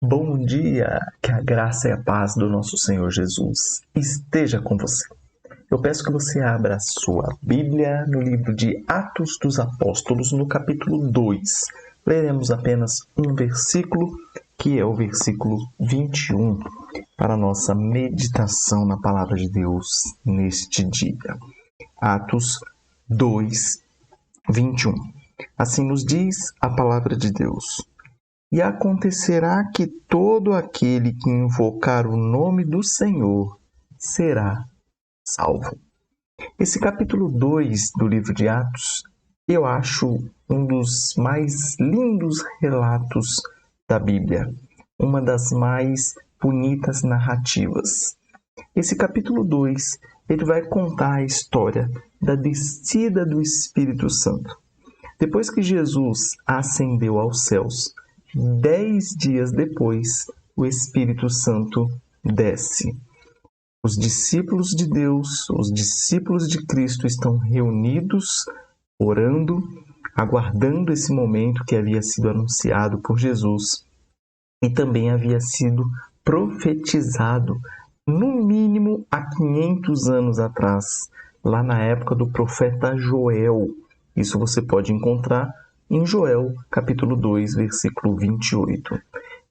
Bom dia, que a graça e a paz do nosso Senhor Jesus esteja com você. Eu peço que você abra a sua Bíblia no livro de Atos dos Apóstolos, no capítulo 2. Leremos apenas um versículo, que é o versículo 21, para a nossa meditação na Palavra de Deus neste dia. Atos 2, 21. Assim nos diz a Palavra de Deus. E acontecerá que todo aquele que invocar o nome do Senhor será salvo. Esse capítulo 2 do livro de Atos, eu acho um dos mais lindos relatos da Bíblia, uma das mais bonitas narrativas. Esse capítulo 2, ele vai contar a história da descida do Espírito Santo. Depois que Jesus ascendeu aos céus, 10 dias depois, o Espírito Santo desce. Os discípulos de Deus, os discípulos de Cristo estão reunidos, orando, aguardando esse momento que havia sido anunciado por Jesus e também havia sido profetizado, no mínimo há 500 anos atrás, lá na época do profeta Joel. Isso você pode encontrar em Joel, capítulo 2, versículo 28.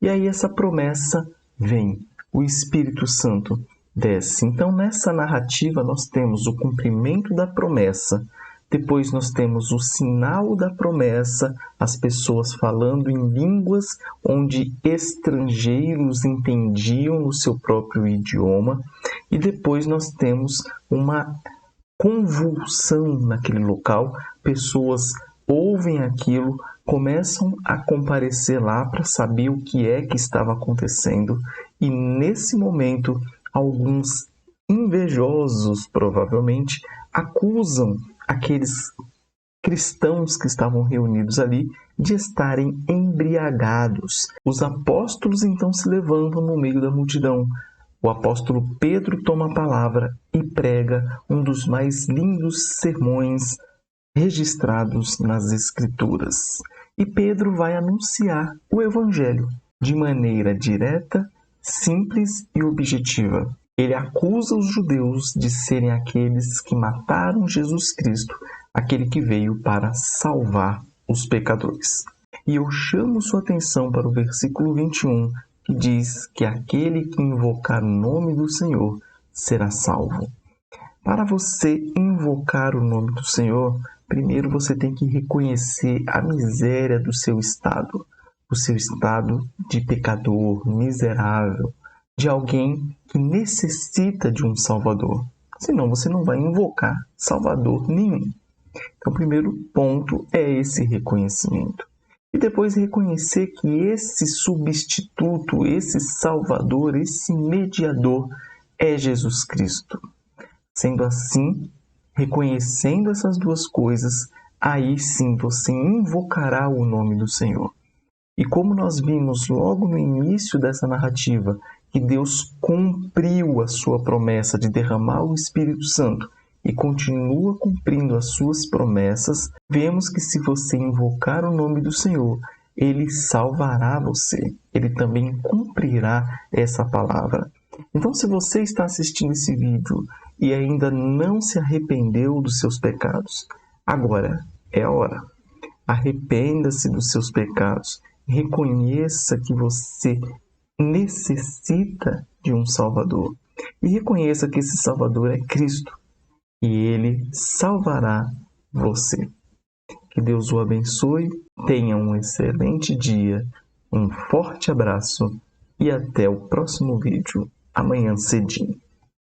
E aí essa promessa vem, o Espírito Santo desce. Então, nessa narrativa, nós temos o cumprimento da promessa, depois nós temos o sinal da promessa, as pessoas falando em línguas onde estrangeiros entendiam o seu próprio idioma, e depois nós temos uma convulsão naquele local, pessoas ouvem aquilo, começam a comparecer lá para saber o que é que estava acontecendo, e nesse momento alguns invejosos provavelmente acusam aqueles cristãos que estavam reunidos ali de estarem embriagados. Os apóstolos então se levantam no meio da multidão. O apóstolo Pedro toma a palavra e prega um dos mais lindos sermões registrados nas Escrituras. E Pedro vai anunciar o Evangelho de maneira direta, simples e objetiva. Ele acusa os judeus de serem aqueles que mataram Jesus Cristo, aquele que veio para salvar os pecadores. E eu chamo sua atenção para o versículo 21, que diz que aquele que invocar o nome do Senhor será salvo. Para você invocar o nome do Senhor, primeiro você tem que reconhecer a miséria do seu estado, o seu estado de pecador, miserável, de alguém que necessita de um Salvador. Senão você não vai invocar Salvador nenhum. Então, o primeiro ponto é esse reconhecimento. E depois reconhecer que esse substituto, esse Salvador, esse mediador é Jesus Cristo. Sendo assim, reconhecendo essas duas coisas, aí sim você invocará o nome do Senhor. E como nós vimos logo no início dessa narrativa, que Deus cumpriu a sua promessa de derramar o Espírito Santo e continua cumprindo as suas promessas, vemos que se você invocar o nome do Senhor, Ele salvará você. Ele também cumprirá essa palavra. Então, se você está assistindo esse vídeo e ainda não se arrependeu dos seus pecados, agora é a hora. Arrependa-se dos seus pecados. Reconheça que você necessita de um Salvador. E reconheça que esse Salvador é Cristo. E Ele salvará você. Que Deus o abençoe. Tenha um excelente dia. Um forte abraço. E até o próximo vídeo, amanhã cedinho.